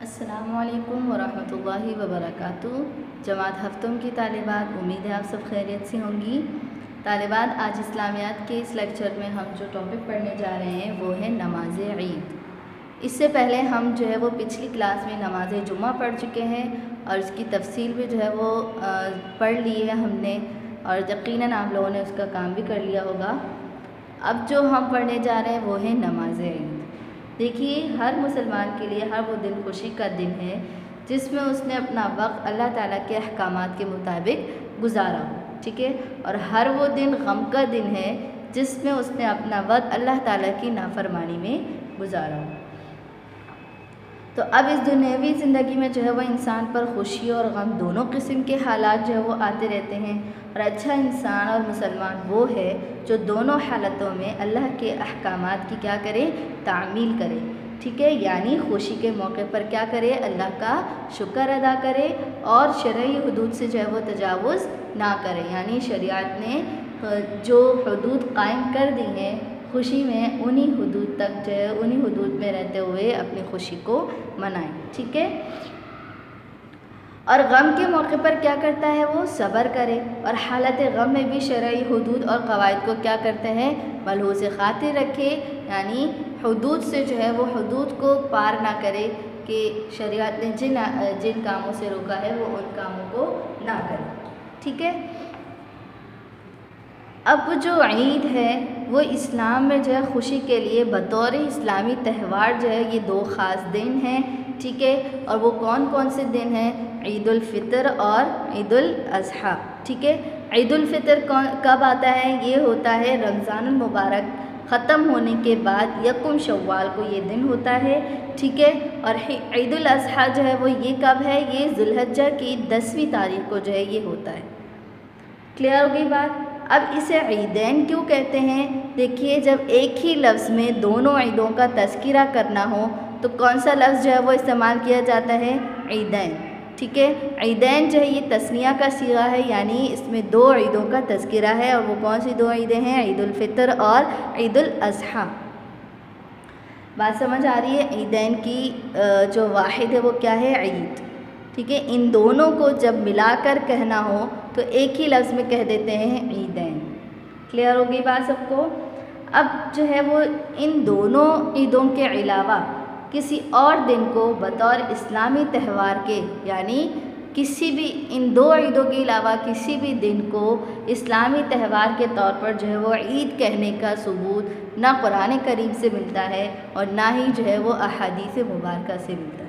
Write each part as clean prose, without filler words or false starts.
अस्सलामुअलैकुम वरहमतुल्लाहि वबरकातुहू। जमात हफ्तम की तालिबात, उम्मीद है आप सब खैरियत से होंगी। तालिबात, आज इस्लामियात के इस लेक्चर में हम जो टॉपिक पढ़ने जा रहे हैं वो है नमाज ईद। इससे पहले हम जो है वो पिछली क्लास में नमाज जुम्मा पढ़ चुके हैं और उसकी तफसील भी जो है वो पढ़ ली है हमने, और यकीनन आप लोगों ने उसका काम भी कर लिया होगा। अब जो हम पढ़ने जा रहे हैं वो है नमाज ईद। देखिए, हर मुसलमान के लिए हर वो दिन खुशी का दिन है जिसमें उसने अपना वक्त अल्लाह ताला के अहकामात के मुताबिक गुजारा हो, ठीक है। और हर वो दिन गम का दिन है जिसमें उसने अपना वक्त अल्लाह ताला की नाफरमानी में गुजारा हो। तो अब इस दुनियावी ज़िंदगी में जो है वो इंसान पर खुशी और गम दोनों किस्म के हालात जो है वो आते रहते हैं, और अच्छा इंसान और मुसलमान वो है जो दोनों हालतों में अल्लाह के अहकामात की क्या करे, तामील करे, ठीक है। यानी खुशी के मौके पर क्या करे, अल्लाह का शुक्र अदा करे और शरई हुदूद से जो है वो तजावुज़ ना करे। यानी शरीयत ने जो हुदूद कायम कर दी हैं खुशी में, उन्हीं हुदूद तक जो है उन्हीं हुदूद में रहते हुए अपनी खुशी को मनाएं, ठीक है। और गम के मौके पर क्या करता है, वो सब्र करे, और हालत गम में भी शरई हुदूद और कवायद को क्या करते हैं, मलहूज़ खातिर रखे। यानी हुदूद से जो है वो हुदूद को पार ना करे कि शरीयत ने जिन कामों से रोका है वो उन कामों को ना करे, ठीक है। अब जो ईद है वो इस्लाम में जो है खुशी के लिए बतौर इस्लामी त्यौहार जो है ये दो ख़ास दिन हैं, ठीक है। और वो कौन कौन से दिन हैं, ईद उल फ़ितर और ईद उल अज़हा, ठीक है। ईद उल फ़ितर कब आता है, ये होता है रमज़ानुल मुबारक ख़त्म होने के बाद यकुम शव्वाल को ये दिन होता है, ठीक है। और ईद उल अज़हा जो है वो ये कब है, ये ज़ुल्हिज्जा की 10वीं तारीख को जो है ये होता है। क्लियर हो गई बात। अब इसे ईदैन क्यों कहते हैं, देखिए, जब एक ही लफ्ज़ में दोनों ईदों का तज़किरा करना हो तो कौन सा लफ्ज़ जो है वो इस्तेमाल किया जाता है, ईदैन, ठीक है। ईदैन जो है ये तस्निया का सीगा है, यानी इसमें दो ईदों का तज़किरा है, और वो कौन सी दो ईदें हैं, ईद उल फ़ितर और ईद उल अज़हा। बात समझ आ रही है। ईदैन की जो वाहिद है वो क्या है, ईद, ठीक है। इन दोनों को जब मिलाकर कहना हो तो एक ही लफ्ज़ में कह देते हैं ईदैन। क्लियर हो गई बात सबको। अब जो है वो इन दोनों ईदों के अलावा किसी और दिन को बतौर इस्लामी त्यौहार के, यानी किसी भी इन दो ईदों के अलावा किसी भी दिन को इस्लामी त्यौहार के तौर पर जो है वो ईद कहने का सबूत ना कुरान करीम से मिलता है और ना ही जो है वो अहादीस मुबारका से मिलता है।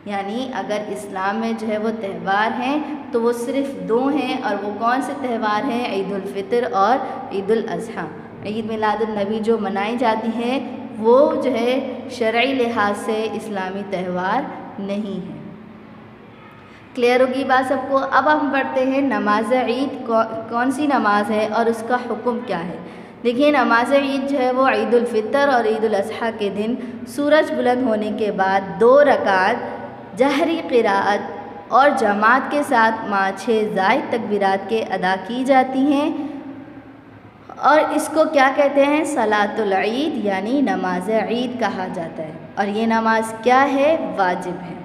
यानी अगर इस्लाम में जो है वो त्यौहार हैं तो वो सिर्फ़ दो हैं, और वो कौन से त्यौहार हैं, ईद उल फ़ितर और ईद उल अज़हा। ईद मिलादुन नबी जो मनाई जाती है वो जो है शरई लिहाज से इस्लामी त्यौहार नहीं है। क्लियर होगी बात सबको। अब हम पढ़ते हैं नमाज ईद कौन सी नमाज है और उसका हुक्म क्या है। देखिए, नमाज ईद जो है वो ईद उल फ़ितर और ईद उल अज़हा के दिन सूरज बुलंद होने के बाद 2 रकात जहरी क़िराअत और जमात के साथ 6 ज़ायद तकबीरात के अदा की जाती हैं, और इसको क्या कहते हैं, सलातुल ईद, यानी नमाज ईद कहा जाता है। और ये नमाज क्या है, वाजिब है।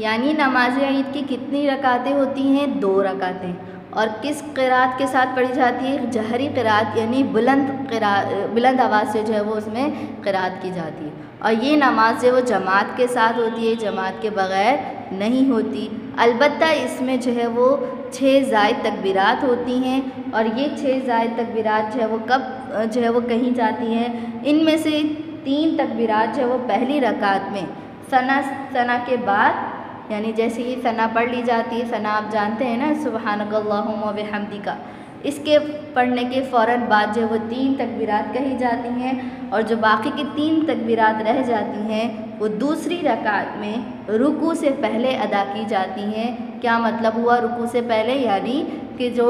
यानी नमाज ईद की कितनी रकातें होती हैं, 2 रकातें, और किस क़िराअत के साथ पढ़ी जाती है, जहरी क़िराअत, यानी बुलंद आवाज़ से जो है वो उसमें क़िराअत की जाती है। और ये नमाज जो वो जमात के साथ होती है, जमात के बग़ैर नहीं होती। अलबत्ता इसमें जो है वो 6 ज़ायद तकबीरात होती हैं, और ये 6 ज़ायद तकबीरात जो है वो कब जो है वो कही जाती हैं, इनमें से 3 तकबीरात जो है वो पहली रकात में सना के बाद, यानी जैसे ही सना पढ़ ली जाती है, सना आप जानते हैं ना, सुब्हानकल्लाहुम्मा व बिहम्दिका, इसके पढ़ने के फ़ौरन बाद जो वो 3 तकबीरात कही जाती हैं, और जो बाकी की 3 तकबीरात रह जाती हैं वो दूसरी रकात में रुकू से पहले अदा की जाती हैं। क्या मतलब हुआ रुकू से पहले, यानी कि जो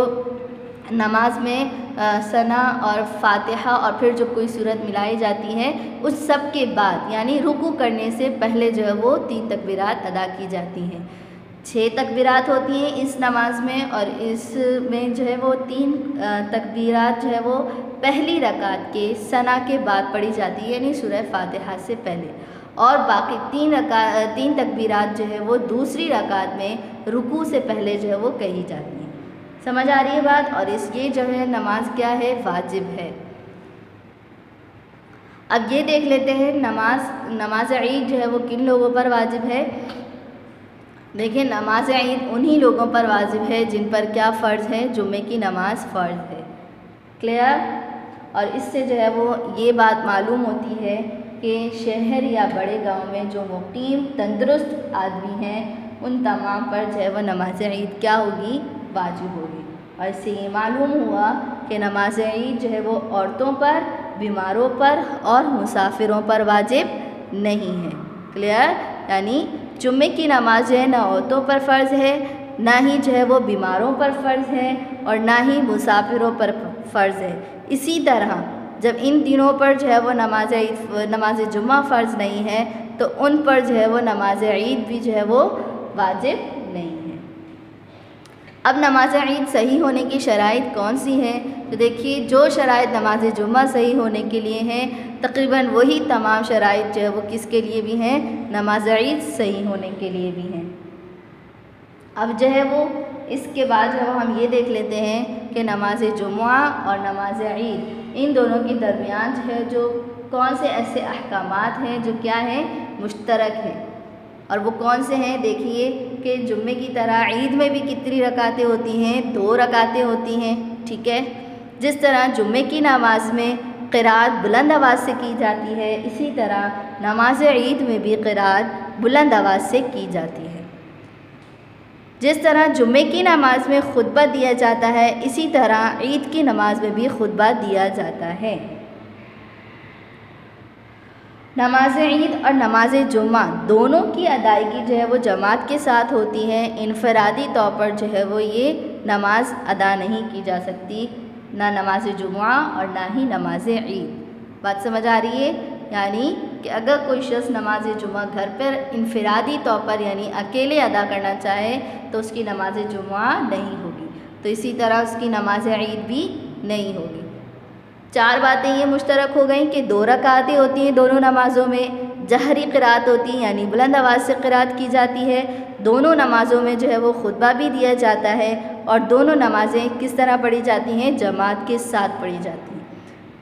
नमाज में सना और फातिहा और फिर जो कोई सूरत मिलाई जाती है उस सब के बाद, यानी रुकू करने से पहले जो है वो 3 तकबीरात अदा की जाती हैं। 6 तकबीरात होती हैं इस नमाज में, और इसमें जो है वो 3 तकबीरात जो है वो पहली रकात के सना के बाद पढ़ी जाती है, यानी सूरह फातिहा से पहले, और बाकी 3 तकबीरात जो है वो दूसरी रकात में रुकू से पहले जो है वो कही जाती हैं। समझ आ रही है बात। और ये जो है नमाज क्या है, वाजिब है। अब ये देख लेते हैं नमाज ईद जो है वो किन लोगों पर वाजिब है। देखिए, नमाज ईद उन्हीं लोगों पर वाजिब है जिन पर क्या फ़र्ज़ है, जुम्मे की नमाज फ़र्ज़ है। क्लियर। और इससे जो है वो ये बात मालूम होती है कि शहर या बड़े गांव में जो मुकीम तंदुरुस्त आदमी हैं उन तमाम पर जो है वो नमाज ईद क्या होगी, वाजिब होगी। और इससे ये मालूम हुआ कि नमाज ईद जो है वो औरतों पर, बीमारों पर और मुसाफिरों पर वाजिब नहीं है। क्लियर। यानी जुम्मे की नमाज जो है ना औरतों पर फ़र्ज़ है, ना ही जो है वो बीमारों पर फ़र्ज़ है, और ना ही मुसाफिरों पर फ़र्ज़ है। इसी तरह जब इन दिनों पर जो है वो नमाज जुम्मा फ़र्ज़ नहीं है तो उन पर जो है वो नमाज ईद भी जो है वो वाजिब नहीं है। अब नमाज ईद सही होने की शराइत कौन सी हैं? तो देखिए, जो शराइत नमाज जुम्मा सही होने के लिए हैं तकरीबन वही तमाम शराइत जो है वो किसके लिए भी हैं, नमाज ईद सही होने के लिए भी हैं। अब जो है वो इसके बाद जो हम ये देख लेते हैं कि नमाज जुम्मा और नमाज ईद इन दोनों के दरमियान जो है जो कौन से ऐसे अहकामात हैं जो क्या हैं, मुश्तरक हैं। और वो कौन से हैं? देखिए कि जुम्मे की तरह ईद में भी कितनी रकातें होती हैं, 2 रकातें होती हैं। ठीक है। जिस तरह जुम्मे की नमाज में क़िराअत बुलंद आवाज़ से की जाती है, इसी तरह नमाज ईद में भी क़िराअत बुलंद आवाज़ से की जाती है। जिस तरह जुम्मे की नमाज में खुतबा दिया जाता है, इसी तरह ईद की नमाज में भी खुतबा दिया जाता है। नमाज ईद और नमाज जुम्मा दोनों की अदायगी जो है वो जमात के साथ होती है। इनफरादी तौर पर जो है वो ये नमाज अदा नहीं की जा सकती, ना नमाज जुम्मा और ना ही नमाज ईद। बात समझ आ रही है? यानी कि अगर कोई शख्स नमाज जुम्मा घर पर इनफरादी तौर पर यानी अकेले अदा करना चाहे तो उसकी नमाज जुम्मा नहीं होगी, तो इसी तरह उसकी नमाज ईद भी नहीं होगी। 4 बातें ये मुश्तरक हो गई कि 2 रकातें होती हैं दोनों नमाज़ों में, जहरी क़िराअत होती है यानी बुलंद आवाज़ से क़िराअत की जाती है। दोनों नमाज़ों में जो है वो खुतबा भी दिया जाता है और दोनों नमाज़ें किस तरह पढ़ी जाती हैं, जमात के साथ पढ़ी जाती हैं।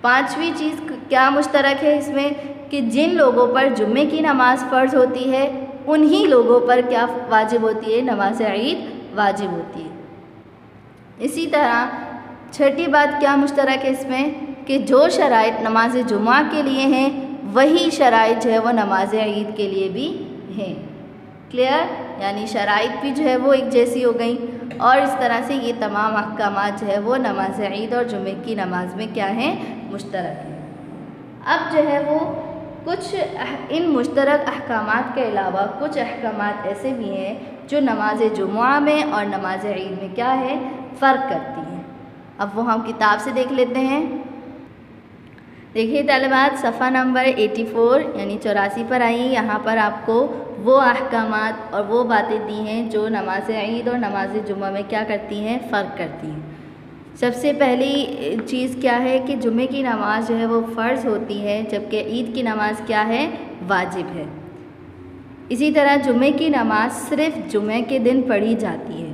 5वीं चीज़ क्या मुश्तरक है इसमें कि जिन लोगों पर जुम्मे की नमाज फ़र्ज़ होती है उन्हीं लोगों पर क्या वाजिब होती है, नमाज ईद वाजिब होती है। इसी तरह 6ठी बात क्या मुश्तरक है इसमें कि जो शराइत नमाज जुम्मा के लिए हैं वही शराइत जो है वो नमाज ईद के लिए भी हैं। क्लियर। यानी शराइत भी जो है वो एक जैसी हो गई और इस तरह से ये तमाम अहकामात जो है वो नमाज ईद और जुम्मे की नमाज में क्या हैं, मुश्तरक हैं। अब जो है वो कुछ इन मुश्तरक अहकामात के अलावा कुछ अहकामात ऐसे भी हैं जो नमाज जुम्मा में और नमाज ईद में क्या है, फ़र्क करती हैं। अब वो हम किताब से देख लेते हैं। देखिए तालिबात, सफ़ा नंबर 84 यानी 84 पर आई। यहाँ पर आपको वो अहकामात और वो बातें दी हैं जो नमाज ईद और नमाज जुम्मा में क्या करती हैं, फ़र्क करती हैं। सबसे पहली चीज़ क्या है कि जुम्मे की नमाज जो है वो फ़र्ज़ होती है, जबकि ईद की नमाज क्या है, वाजिब है। इसी तरह जुम्मे की नमाज सिर्फ़ जुम्मे के दिन पढ़ी जाती है,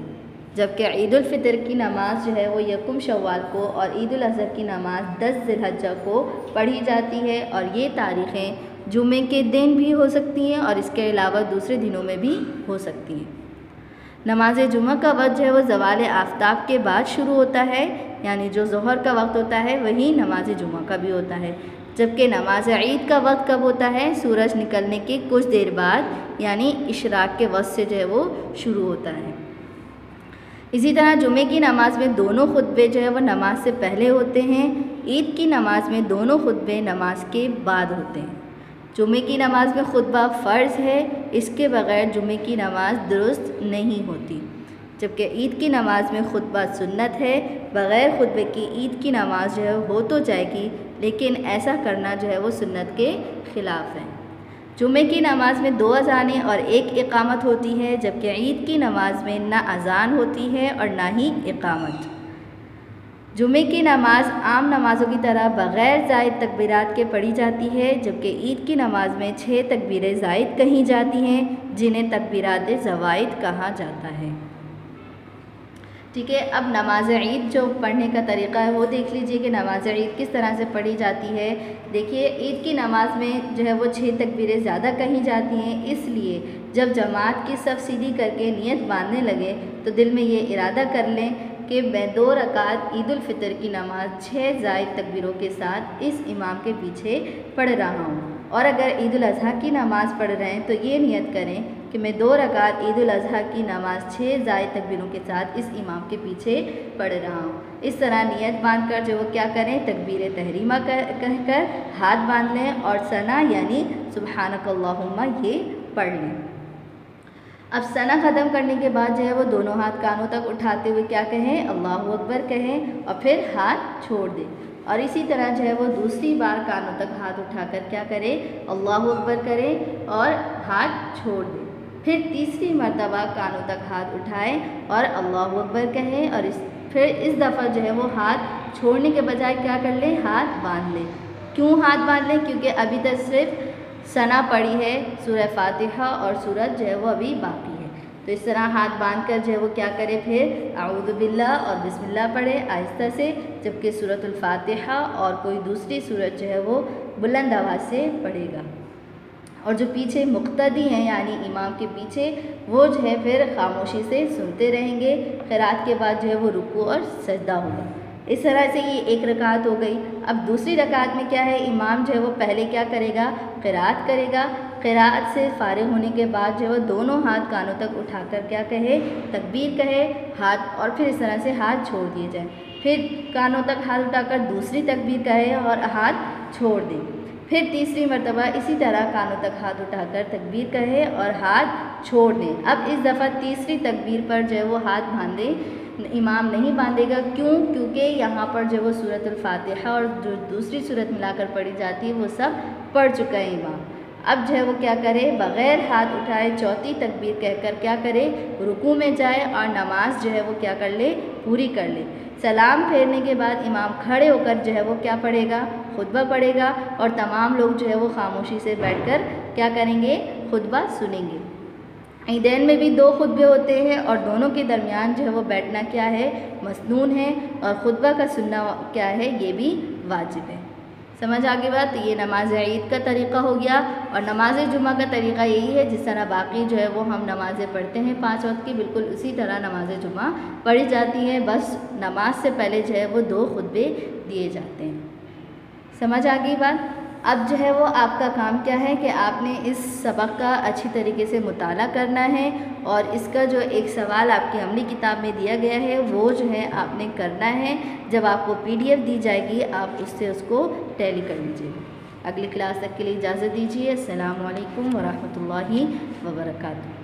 जबकि ईद उल फ़ितर की नमाज जो है वो यकुम शव्वाल को और ईद उल अज़हा की नमाज 10 ज़िलहज्जा को पढ़ी जाती है। और ये तारीख़ें जुम्मे के दिन भी हो सकती हैं और इसके अलावा दूसरे दिनों में भी हो सकती हैं। नमाज जुम्मा का वक्त जो है वो ज़वाल आफ्ताब के बाद शुरू होता है, यानी जो ज़ोहर का वक्त होता है वही नमाज जुम्मा का भी होता है। जबकि नमाज ईद का वक्त कब होता है, सूरज निकलने के कुछ देर बाद, यानी इशराक के वक्त से जो है वो शुरू होता है। इसी तरह जुम्मे की नमाज में दोनों खुतबे जो है वो नमाज से पहले होते हैं। ईद की नमाज में दोनों खुतबे नमाज के बाद होते हैं। जुम्मे की नमाज में खुतबा फ़र्ज़ है, इसके बग़ैर जुम्मे की नमाज दुरुस्त नहीं होती। जबकि ईद की नमाज में खुतबा सुन्नत है, बग़ैर खुतबे की ईद की नमाज जो है हो तो जाएगी, लेकिन ऐसा करना जो है वो सुन्नत के ख़िलाफ़ है। जुम्मे की नमाज में 2 अज़ानें और 1 इक़ामत होती है, जबकि ईद की नमाज में ना अज़ान होती है और ना ही इक़ामत। जुमे की नमाज आम नमाज़ों की तरह बग़ैर ज़ायद तकबीरात के पढ़ी जाती है, जबकि ईद की नमाज में 6 तकबीरें ज़ायद कही जाती हैं, जिन्हें तकबीरात ज़वाइद कहा जाता है। ठीक है, अब नमाज ईद जो पढ़ने का तरीक़ा है वो देख लीजिए कि नमाज ईद किस तरह से पढ़ी जाती है। देखिए, ईद की नमाज में जो है वो 6 तकबीरें ज़्यादा कही जाती हैं, इसलिए जब जमात की सफ़ सीधी करके नियत बांधने लगे तो दिल में ये इरादा कर लें कि मैं 2 रकात ईद उल फ़ितर की नमाज 6 ज़ायद तकबीरों के साथ इस इमाम के पीछे पढ़ रहा हूँ। और अगर ईद उल अज़हा की नमाज़ पढ़ रहे हैं तो ये नियत करें कि मैं 2 रकात ईद उल अज़हा की नमाज़ 6 ज़ायद तकबीरों के साथ इस इमाम के पीछे पढ़ रहा हूँ। इस तरह नियत बांध कर जो वो क्या करें, तकबीर तहरीमा कहकर हाथ बांध लें और सना यानी सुब्हानकल्लाहुम्मा ये पढ़ लें। अब सना ख़त्म करने के बाद जो है वो दोनों हाथ कानों तक उठाते हुए क्या कहें, अल्लाहु अकबर कहें और फिर हाथ छोड़ दें। और इसी तरह जो है वो दूसरी बार कानों तक हाथ उठाकर क्या करें, अल्लाहु अकबर करें और हाथ छोड़ दें। फिर तीसरी मर्तबा कानों तक हाथ उठाएं और अल्लाहु अकबर कहें और फिर इस दफ़ा जो है वो हाथ छोड़ने के बजाय क्या कर लें, हाथ बांध लें। क्यों हाथ बांध लें? क्योंकि अभी तक सिर्फ सना पढ़ी है, सूरह फातिहा और सूरत जो है वो अभी बाकी है। तो इस तरह हाथ बांध कर जो है वो क्या करे, फिर आऊज़ु बिल्लाह और बिस्मिल्लाह पढ़े आहिस्ता से, जबकि सूरतुल फातिहा और कोई दूसरी सूरत जो है वो बुलंद आवाज़ से पढ़ेगा। और जो पीछे मुक्तदी हैं यानी इमाम के पीछे, वो जो है फिर खामोशी से सुनते रहेंगे। क़िरात के बाद जो है वो रुकू और सजदा होगा। इस तरह से ये एक रकात हो गई। अब दूसरी रकात में क्या है, इमाम जो है वो पहले क्या करेगा, क़िरात करेगा। क़िरात से फ़ारिग होने के बाद जो है वो दोनों हाथ कानों तक उठाकर क्या कहे, तकबीर कहे हाथ, और फिर इस तरह से हाथ छोड़ दिए जाए। फिर कानों तक हाथ उठाकर दूसरी तकबीर कहे और हाथ छोड़ दें। फिर तीसरी मर्तबा इसी तरह कानों तक हाथ उठाकर तकबीर कहे और हाथ छोड़ दें। अब इस दफ़ा तीसरी तकबीर पर जो है वो हाथ बांधे, इमाम नहीं बांधेगा। क्यों? क्योंकि यहाँ पर जो वो सूरतुल फातिहा और जो दूसरी सूरत मिलाकर पढ़ी जाती है वो सब पढ़ चुका है इमाम। अब जो है वो क्या करे, बग़ैर हाथ उठाए चौथी तकबीर कहकर क्या करे, रुकू में जाए और नमाज जो है वो क्या कर ले, पूरी कर ले। सलाम फेरने के बाद इमाम खड़े होकर जो है वो क्या पढ़ेगा, खुतबा पढ़ेगा और तमाम लोग जो है वो खामोशी से बैठकर क्या करेंगे, खुतबा सुनेंगे। ईदैन में भी 2 खुतबे होते हैं और दोनों के दरमियान जो है वो बैठना क्या है, मसनून है, और खुतबा का सुनना क्या है, ये भी वाजिब है। समझ आ गई बात? ये नमाज ईद का तरीक़ा हो गया। और नमाज जुमा का तरीक़ा यही है, जिस तरह बाकी जो है वो हम नमाज़ें पढ़ते हैं 5 वक्त की, बिल्कुल उसी तरह नमाज जुमा पढ़ी जाती है। बस नमाज से पहले जो है वो 2 खुतबे दिए जाते हैं। समझ आ गई बात? अब जो है वो आपका काम क्या है कि आपने इस सबक का अच्छी तरीके से मुताला करना है और इसका जो एक सवाल आपकी अमली किताब में दिया गया है वो जो है आपने करना है। जब आपको PDF दी जाएगी आप उससे उसको टैली कर लीजिएगा। अगली क्लास तक के लिए इजाज़त दीजिए। अस्सलामु अलैकुम वरहमतुल्लाहि वबरकातुहू।